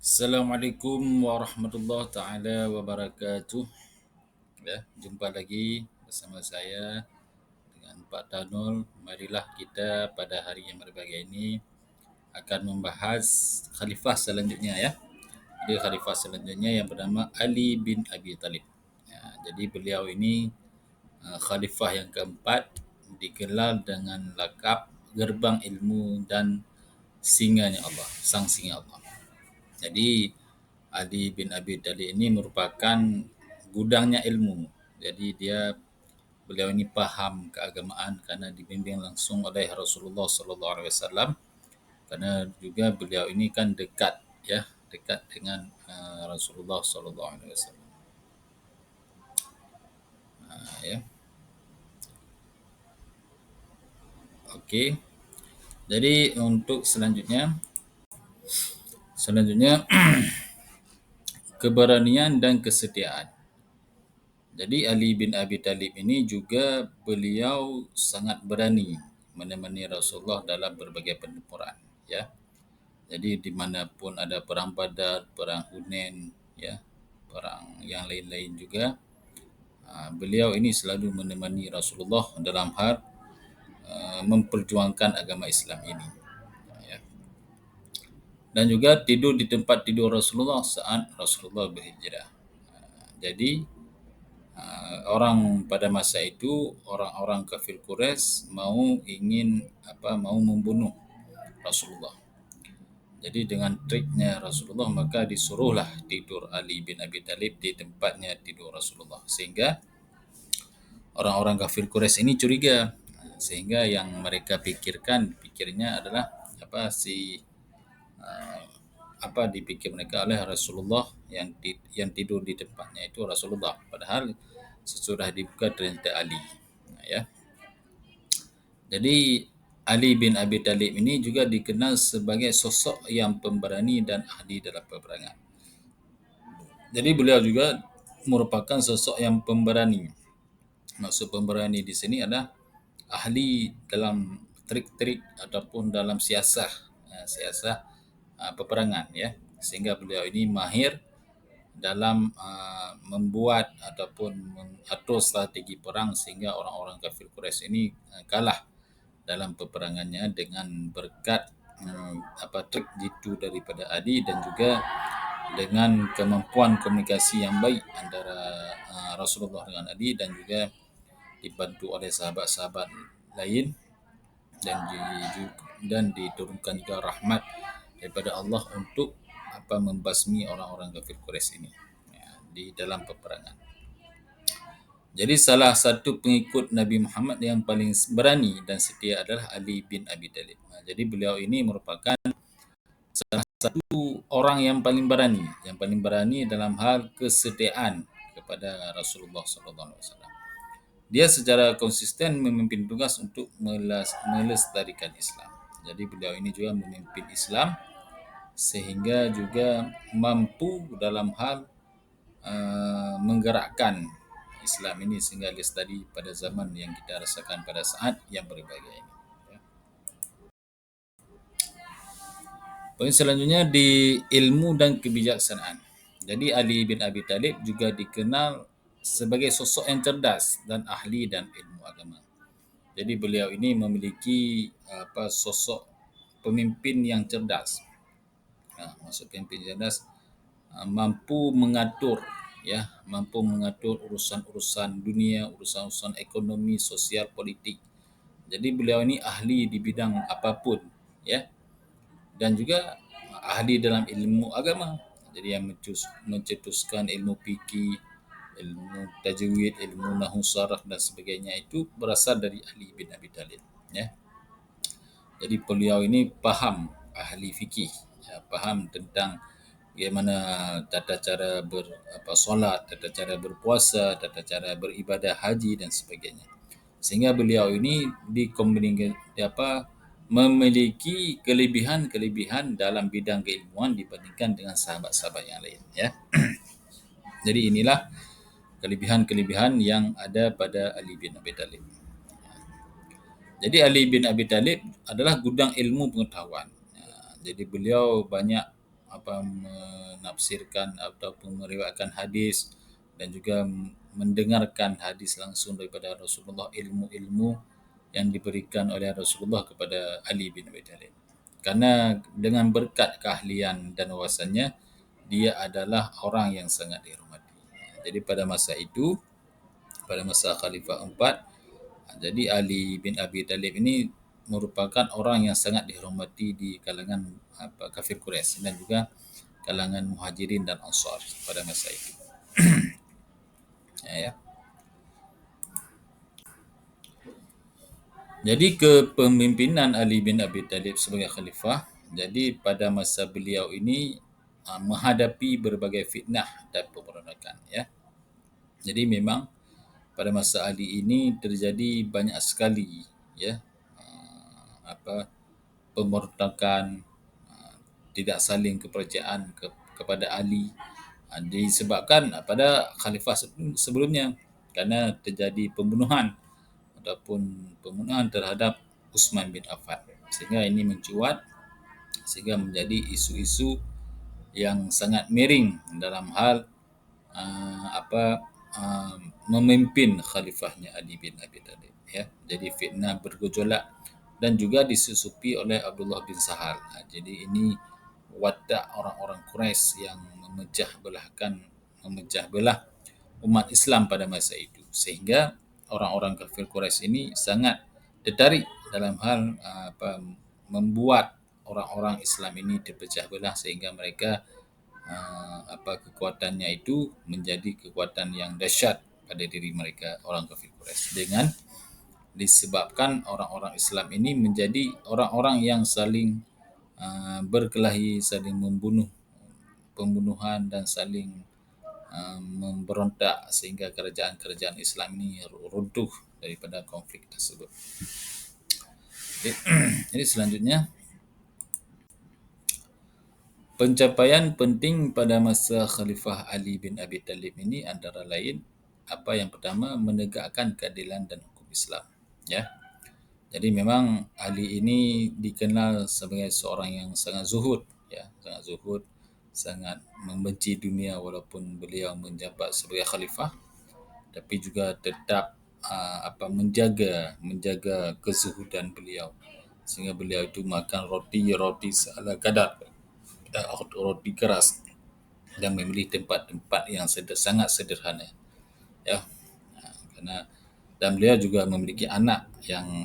Assalamualaikum warahmatullahi taala wabarakatuh. Ya, jumpa lagi bersama saya dengan Pak Danul. Marilah kita pada hari yang berbahagia ini akan membahas khalifah selanjutnya ya. Jadi khalifah selanjutnya yang bernama Ali bin Abi Talib. Ya, jadi beliau ini khalifah yang keempat, digelar dengan lakap gerbang ilmu dan singanya Allah, sang singa Allah. Jadi Ali bin Abi Thalib ini merupakan gudangnya ilmu. Jadi beliau ini paham keagamaan karena dibimbing langsung oleh Rasulullah sallallahu alaihi wasallam, karena juga beliau ini kan dekat ya, dekat dengan Rasulullah sallallahu alaihi wasallam. Ya. Okey. Jadi untuk selanjutnya keberanian dan kesetiaan. Jadi Ali bin Abi Thalib ini juga beliau sangat berani menemani Rasulullah dalam berbagai pertempuran ya. Jadi dimanapun ada perang Badar, perang Hunain ya, perang yang lain-lain juga, beliau ini selalu menemani Rasulullah dalam hal memperjuangkan agama Islam ini ya. Dan juga tidur di tempat tidur Rasulullah saat Rasulullah berhijrah. Jadi orang pada masa itu, orang-orang kafir Quraisy mau membunuh Rasulullah. Jadi dengan triknya Rasulullah, maka disuruhlah tidur Ali bin Abi Thalib di tempatnya tidur Rasulullah, sehingga orang-orang kafir Quraisy ini curiga, sehingga yang mereka pikirnya adalah dipikir mereka oleh Rasulullah yang tidur di tempatnya itu Rasulullah, padahal sesudah dibuka ternyata Ali. Ya. Jadi Ali bin Abi Thalib ini juga dikenal sebagai sosok yang pemberani dan ahli dalam peperangan. Jadi beliau juga merupakan sosok yang pemberani. Maksud pemberani di sini adalah ahli dalam trik-trik ataupun dalam siasah peperangan ya. Sehingga beliau ini mahir dalam membuat ataupun mengatur strategi perang, sehingga orang-orang kafir Quraisy ini kalah dalam peperangannya dengan berkat trik jitu daripada Ali, dan juga dengan kemampuan komunikasi yang baik antara Rasulullah dengan Ali, dan juga dibantu oleh sahabat-sahabat lain, dan diturunkan juga rahmat daripada Allah untuk membasmi orang-orang kafir Quraisy ini ya, di dalam peperangan. Jadi salah satu pengikut Nabi Muhammad yang paling berani dan setia adalah Ali bin Abi Thalib. Jadi beliau ini merupakan salah satu orang yang paling berani dalam hal kesetiaan kepada Rasulullah sallallahu alaihi wasallam. Dia secara konsisten memimpin tugas untuk melestarikan Islam. Jadi beliau ini juga memimpin Islam, sehingga juga mampu dalam hal menggerakkan Islam ini sehingga lestari pada zaman yang kita rasakan pada saat yang berbahagia ini. Poin selanjutnya di ilmu dan kebijaksanaan. Jadi Ali bin Abi Thalib juga dikenal sebagai sosok yang cerdas dan ahli dan ilmu agama. Jadi beliau ini memiliki sosok pemimpin yang cerdas. Maksud pemimpin cerdas, mampu mengatur urusan-urusan dunia, urusan-urusan ekonomi, sosial, politik. Jadi beliau ini ahli di bidang apapun ya, dan juga ahli dalam ilmu agama. Jadi yang mencetuskan ilmu fikih, ilmu tajwid, ilmu nahwu saraf dan sebagainya itu berasal dari Ali bin Abi Thalib ya. Jadi beliau ini ahli fikih ya, paham tentang bagaimana tata cara solat, tata cara berpuasa, tata cara beribadah haji dan sebagainya. Sehingga beliau ini memiliki kelebihan dalam bidang keilmuan dibandingkan dengan sahabat-sahabat yang lain ya. Jadi inilah kelebihan-kelebihan yang ada pada Ali bin Abi Thalib. Jadi Ali bin Abi Thalib adalah gudang ilmu pengetahuan. Jadi beliau banyak menafsirkan ataupun meriwayatkan hadis dan juga mendengarkan hadis langsung daripada Rasulullah, ilmu-ilmu yang diberikan oleh Rasulullah kepada Ali bin Abi Thalib. Karena dengan berkat keahlian dan wawasannya, dia adalah orang yang sangat dihormati. Jadi pada masa itu, pada masa Khalifah 4, jadi Ali bin Abi Thalib ini merupakan orang yang sangat dihormati di kalangan kafir Quraisy dan juga kalangan Muhajirin dan Ansar pada masa itu. Ya. Jadi kepemimpinan Ali bin Abi Thalib sebagai khalifah, jadi pada masa beliau ini menghadapi berbagai fitnah dan pemberontakan, ya. Jadi memang pada masa Ali ini terjadi banyak sekali, ya, pemberontakan, tidak saling kepercayaan kepada Ali, disebabkan pada khalifah sebelumnya, kerana terjadi pembunuhan ataupun pembunuhan terhadap Uthman bin Affan, sehingga ini mencuat sehingga menjadi isu-isu yang sangat miring dalam hal memimpin khalifahnya Ali bin Abi Thalib, ya. Jadi fitnah bergejolak dan juga disusupi oleh Abdullah bin Sahal. Jadi ini watak orang-orang Quraisy yang memecah belah umat Islam pada masa itu, sehingga orang-orang kafir Quraisy ini sangat tertarik dalam hal membuat orang-orang Islam ini terpecah belah, sehingga mereka kekuatannya itu menjadi kekuatan yang dahsyat pada diri mereka, orang kafir Quraisy, dengan disebabkan orang-orang Islam ini menjadi orang-orang yang saling berkelahi, saling pembunuhan dan saling memberontak, sehingga kerajaan-kerajaan Islam ini runtuh daripada konflik tersebut. Jadi selanjutnya, pencapaian penting pada masa Khalifah Ali bin Abi Thalib ini antara lain, yang pertama, menegakkan keadilan dan hukum Islam, ya. Jadi memang Ali ini dikenal sebagai seorang yang sangat zuhud, ya, sangat zuhud, sangat membenci dunia walaupun beliau menjabat sebagai khalifah, tapi juga tetap menjaga kezuhudan beliau, sehingga beliau itu makan roti seala kadar, roti keras, dan memilih tempat-tempat yang sangat sederhana, ya. Dan beliau juga memiliki anak yang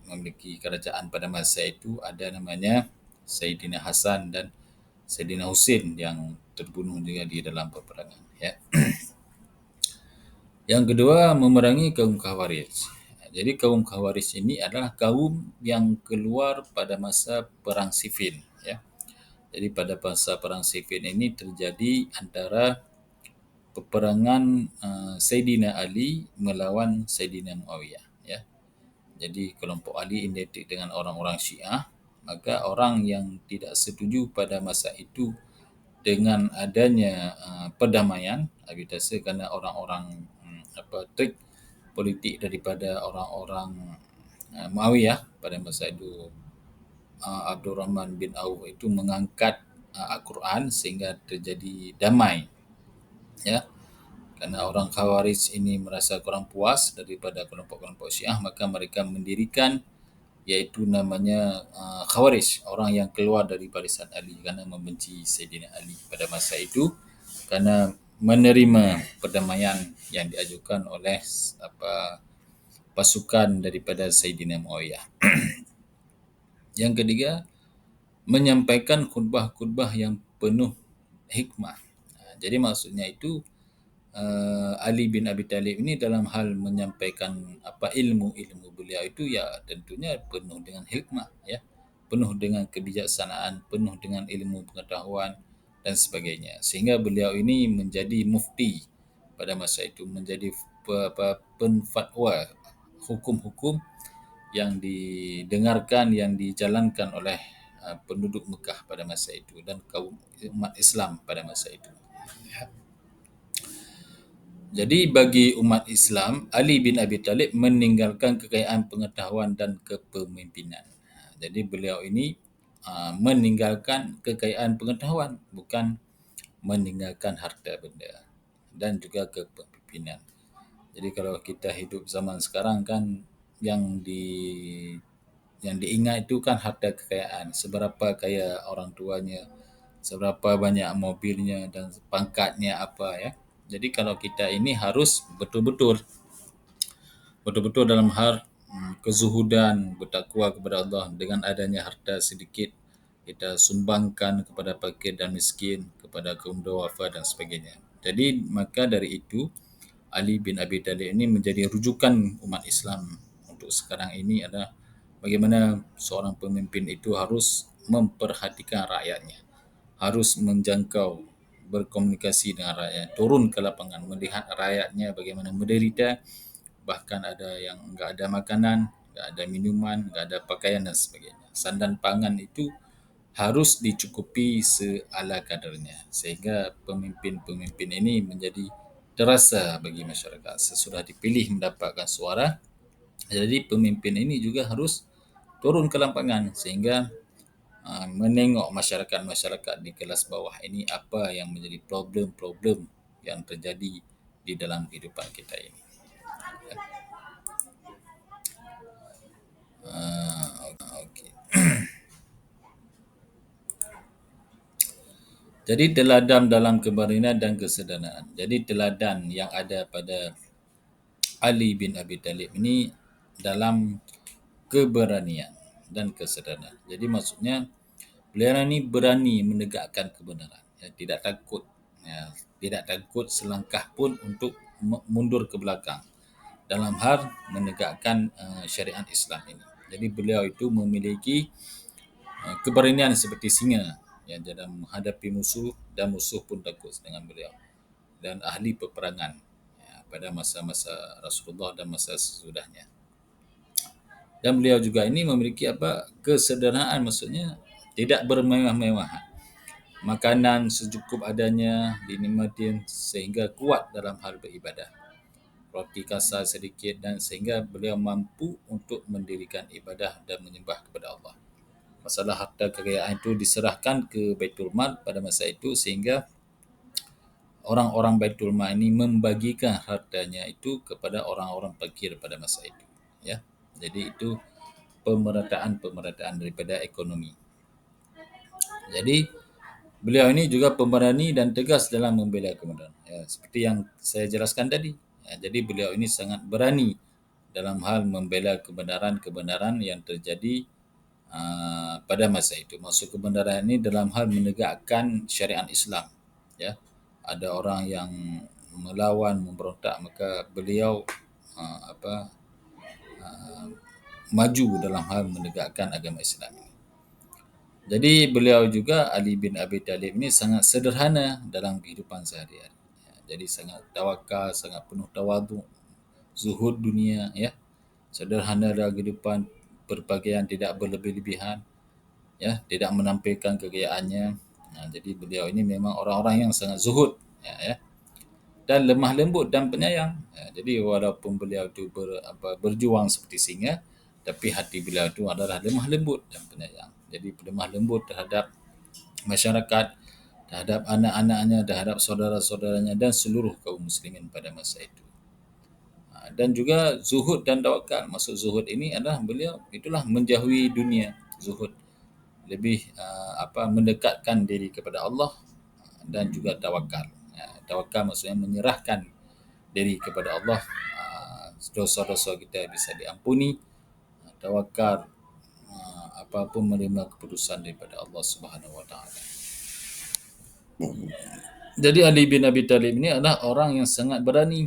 memiliki kerajaan pada masa itu, ada namanya Sayyidina Hasan dan Sayyidina Husin yang terbunuh juga di dalam peperangan, ya. Yang kedua, memerangi kaum Khawarij. Jadi kaum Khawarij ini adalah kaum yang keluar pada masa perang Siffin, ya. Jadi pada masa perang Siffin ini terjadi antara peperangan Sayyidina Ali melawan Sayyidina Muawiyah, ya. Jadi kelompok Ali identik dengan orang-orang Syiah, maka orang yang tidak setuju pada masa itu dengan adanya perdamaian, habitasi kerana orang-orang trik politik daripada orang-orang Muawiyah pada masa itu, Abdul Rahman bin Auf itu mengangkat Al-Quran sehingga terjadi damai, ya. Kerana orang Khawarij ini merasa kurang puas daripada kelompok-kelompok Syiah, maka mereka mendirikan, iaitu namanya Khawarij, orang yang keluar dari barisan Ali kerana membenci Sayyidina Ali pada masa itu, kerana menerima perdamaian yang diajukan oleh pasukan daripada Sayyidina Muawiyah. Yang ketiga, menyampaikan khutbah-khutbah yang penuh hikmah. Jadi maksudnya itu, Ali bin Abi Thalib ini dalam hal menyampaikan ilmu-ilmu beliau itu, ya tentunya penuh dengan hikmah, ya, penuh dengan kebijaksanaan, penuh dengan ilmu pengetahuan dan sebagainya, sehingga beliau ini menjadi mufti pada masa itu, menjadi penfatwa hukum-hukum yang didengarkan, yang dijalankan oleh penduduk Mekah pada masa itu dan kaum umat Islam pada masa itu. Jadi bagi umat Islam, Ali bin Abi Thalib meninggalkan kekayaan pengetahuan dan kepemimpinan. Jadi beliau ini meninggalkan kekayaan pengetahuan, bukan meninggalkan harta benda dan juga kepemimpinan. Jadi kalau kita hidup zaman sekarang kan yang di yang diingat itu kan harta kekayaan, seberapa kaya orang tuanya, seberapa banyak mobilnya dan pangkatnya apa ya. Jadi kalau kita ini harus betul-betul dalam hal kezuhudan, bertakwa kepada Allah. Dengan adanya harta sedikit kita sumbangkan kepada fakir dan miskin, kepada kaum duafa dan sebagainya. Jadi maka dari itu Ali bin Abi Thalib ini menjadi rujukan umat Islam untuk sekarang ini adalah bagaimana seorang pemimpin itu harus memperhatikan rakyatnya, harus menjangkau, berkomunikasi dengan rakyat, turun ke lapangan, melihat rakyatnya bagaimana menderita, bahkan ada yang enggak ada makanan, enggak ada minuman, enggak ada pakaian dan sebagainya. Sandan pangan itu harus dicukupi seala kadarnya sehingga pemimpin-pemimpin ini menjadi terasa bagi masyarakat. Sesudah dipilih mendapatkan suara, jadi pemimpin ini juga harus turun ke lapangan sehingga menengok masyarakat-masyarakat di kelas bawah ini apa yang menjadi problem-problem yang terjadi di dalam kehidupan kita ini. Okey. Jadi teladan dalam keberanian dan kesederhanaan. Jadi teladan yang ada pada Ali bin Abi Thalib ini dalam keberanian dan kesederhanaan. Jadi maksudnya beliau ini berani menegakkan kebenaran, ya, tidak takut, ya, tidak takut selangkah pun untuk mundur ke belakang dalam hal menegakkan syariat Islam ini. Jadi beliau itu memiliki keberanian seperti singa yang dalam menghadapi musuh dan musuh pun takut dengan beliau, dan ahli peperangan ya, pada masa-masa Rasulullah dan masa sesudahnya. Dan beliau juga ini memiliki kesederhanaan, maksudnya tidak bermewah-mewahan. Makanan secukup adanya dinikmati sehingga kuat dalam hal beribadah. Roti kasar sedikit dan sehingga beliau mampu untuk mendirikan ibadah dan menyembah kepada Allah. Masalah harta kekayaan itu diserahkan ke Baitul Mal pada masa itu sehingga orang-orang Baitul Mal ini membagikan hartanya itu kepada orang-orang fakir pada masa itu. Ya, jadi itu pemerataan daripada ekonomi. Jadi beliau ini juga pemberani dan tegas dalam membela kebenaran. Ya, seperti yang saya jelaskan tadi. Ya, jadi beliau ini sangat berani dalam hal membela kebenaran-kebenaran yang terjadi pada masa itu. Maksud kebenaran ini dalam hal menegakkan syariat Islam. Ya, ada orang yang melawan, memberontak, maka beliau maju dalam hal menegakkan agama Islam. Jadi beliau juga Ali bin Abi Thalib ini sangat sederhana dalam kehidupan sehari-hari. Ya, jadi sangat tawakal, sangat penuh tawaduk, zuhud dunia, ya, sederhana dalam kehidupan, berpakaian tidak berlebih-lebihan, ya, tidak menampilkan kekayaannya. Jadi beliau ini memang orang-orang yang sangat zuhud, ya, dan lemah lembut dan penyayang. Ya, jadi walaupun beliau itu berjuang seperti singa, tapi hati beliau itu adalah lemah lembut dan penyayang. Jadi lemah lembut terhadap masyarakat, terhadap anak-anaknya, terhadap saudara-saudaranya dan seluruh kaum muslimin pada masa itu. Dan juga zuhud dan tawakal. Maksud zuhud ini adalah beliau itulah menjauhi dunia. Zuhud lebih mendekatkan diri kepada Allah dan juga tawakal. Tawakal maksudnya menyerahkan diri kepada Allah, dosa-dosa kita bisa diampuni. Tawakal apapun menerima keputusan daripada Allah Subhanahu Wa Taala. Jadi Ali bin Abi Thalib ini adalah orang yang sangat berani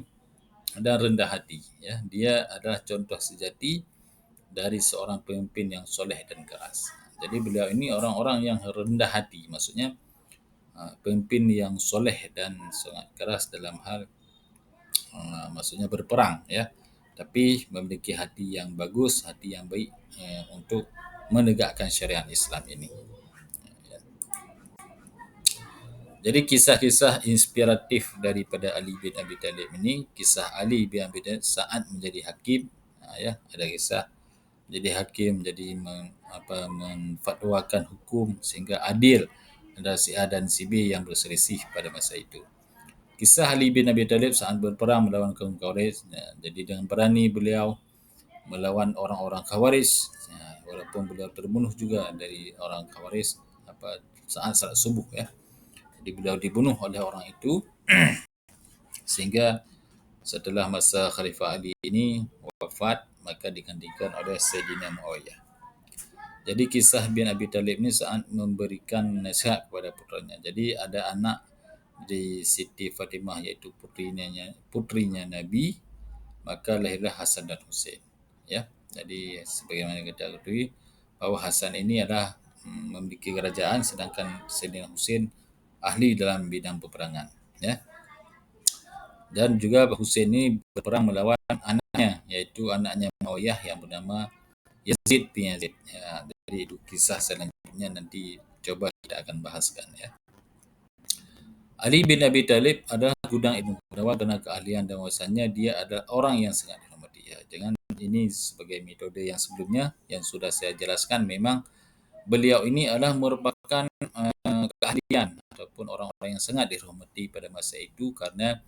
dan rendah hati. Ya, dia adalah contoh sejati dari seorang pemimpin yang soleh dan keras. Jadi beliau ini orang-orang yang rendah hati, maksudnya pemimpin yang soleh dan sangat keras dalam hal maksudnya berperang, ya, tapi memiliki hati yang bagus, hati yang baik untuk menegakkan syariat Islam ini. Jadi kisah-kisah inspiratif daripada Ali bin Abi Thalib ini, kisah Ali bin Abi Thalib saat menjadi hakim, ya, ada kisah jadi hakim, jadi menfatwakan hukum sehingga adil antara si A dan si B yang berselisih pada masa itu. Kisah Ali bin Abi Thalib saat berperang melawan kaum Khawarij, jadi dengan berani beliau melawan orang-orang Khawarij, walaupun beliau terbunuh juga dari orang Khawarij saat salat subuh, ya. Jadi beliau dibunuh oleh orang itu, sehingga setelah masa Khalifah Ali ini wafat, maka digantikan oleh Sayyidina Muawiyah. Jadi kisah bin Abi Thalib ini saat memberikan nasihat kepada putranya. Jadi ada anak di Siti Fatimah, iaitu putrinya Nabi, maka lahirlah Hasan dan Husain. Ya, jadi sebagaimana kita ketahui bahawa Hasan ini adalah memiliki kerajaan, sedangkan Sayyidina Husain ahli dalam bidang peperangan. Ya, dan juga Husain ini berperang melawan anaknya, iaitu anaknya Muawiyah yang bernama Yazid bin Yazid. Ya, jadi itu kisah selanjutnya nanti coba kita akan bahaskan, ya. Ali bin Abi Thalib adalah gudang ilmu pengetahuan karena keahlian dan wawasannya. Dia adalah orang yang sangat dihormati. Ya, dengan ini sebagai metode yang sebelumnya yang sudah saya jelaskan, memang beliau ini adalah merupakan keahlian ataupun orang-orang yang sangat dihormati pada masa itu karena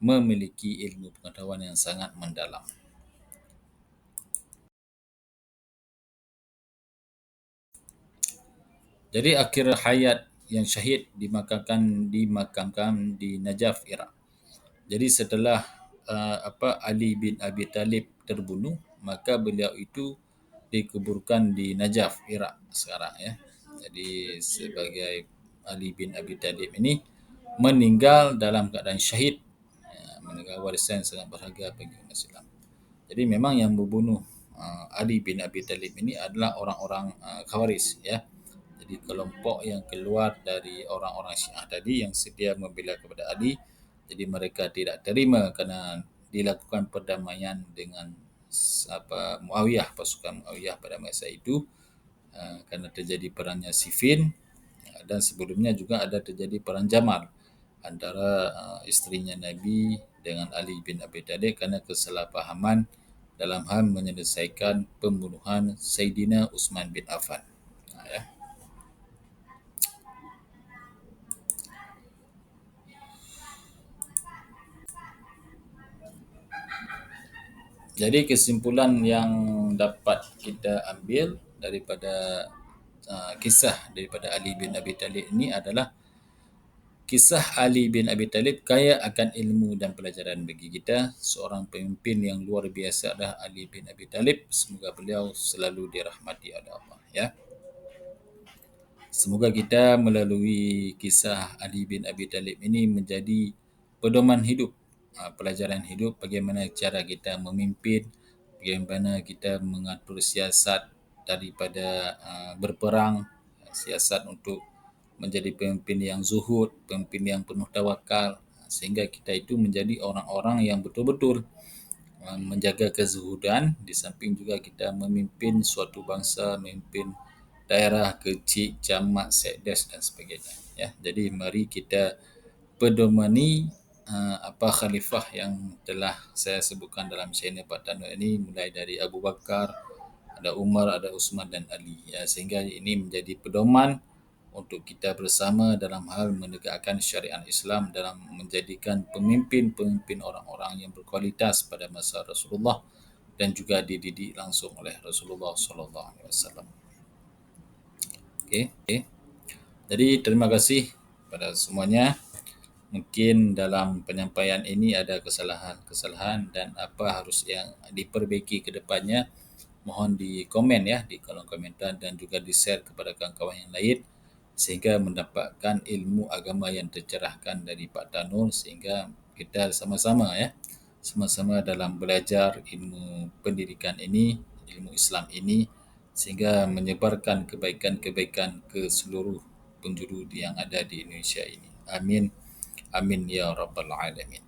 memiliki ilmu pengetahuan yang sangat mendalam. Jadi akhir hayat yang syahid dimakamkan di Najaf, Iraq. Jadi setelah Ali bin Abi Thalib terbunuh, maka beliau itu dikuburkan di Najaf, Iraq sekarang, ya. Jadi sebagai Ali bin Abi Thalib ini meninggal dalam keadaan syahid, meninggal warisan yang sangat berharga bagi umat Islam. Jadi memang yang membunuh Ali bin Abi Thalib ini adalah orang-orang Khawarij, ya. Jadi kelompok yang keluar dari orang-orang Syiah tadi yang sedia membela kepada Ali, jadi mereka tidak terima kerana dilakukan perdamaian dengan Muawiyah, pasukan Muawiyah pada masa itu, kerana terjadi perangnya Siffin, dan sebelumnya juga ada terjadi perang Jamal antara isterinya Nabi dengan Ali bin Abi Thalib kerana kesalahpahaman dalam hal menyelesaikan pembunuhan Sayyidina Uthman bin Affan. Ya. Jadi kesimpulan yang dapat kita ambil daripada kisah daripada Ali bin Abi Thalib ini adalah kisah Ali bin Abi Thalib kaya akan ilmu dan pelajaran bagi kita. Seorang pemimpin yang luar biasa adalah Ali bin Abi Thalib. Semoga beliau selalu dirahmati oleh Allah, ya. Semoga kita melalui kisah Ali bin Abi Thalib ini menjadi pedoman hidup, pelajaran hidup bagaimana cara kita memimpin, bagaimana kita mengatur siasat daripada berperang, siasat untuk menjadi pemimpin yang zuhud, pemimpin yang penuh tawakal, sehingga kita itu menjadi orang-orang yang betul-betul menjaga kezuhudan, di samping juga kita memimpin suatu bangsa, memimpin daerah kecil, jamak, sekdes dan sebagainya, ya. Jadi mari kita pedomani khalifah yang telah saya sebutkan dalam sena Pak Tano ini, mulai dari Abu Bakar, ada Umar, ada Uthman dan Ali, ya, sehingga ini menjadi pedoman untuk kita bersama dalam hal menegakkan syariat Islam, dalam menjadikan pemimpin-pemimpin orang-orang yang berkualitas pada masa Rasulullah dan juga dididik langsung oleh Rasulullah sallallahu alaihi wasallam. Okey. Jadi terima kasih kepada semuanya. Mungkin dalam penyampaian ini ada kesalahan-kesalahan dan apa harus yang diperbaiki ke depannya, mohon di komen, ya, di kolom komentar, dan juga di-share kepada kawan-kawan yang lain sehingga mendapatkan ilmu agama yang tercerahkan dari Pak Danul, sehingga kita sama-sama, ya, sama-sama dalam belajar ilmu pendidikan ini, ilmu Islam ini, sehingga menyebarkan kebaikan-kebaikan ke seluruh penjuru yang ada di Indonesia ini. Amin. Amin ya rabbal alamin.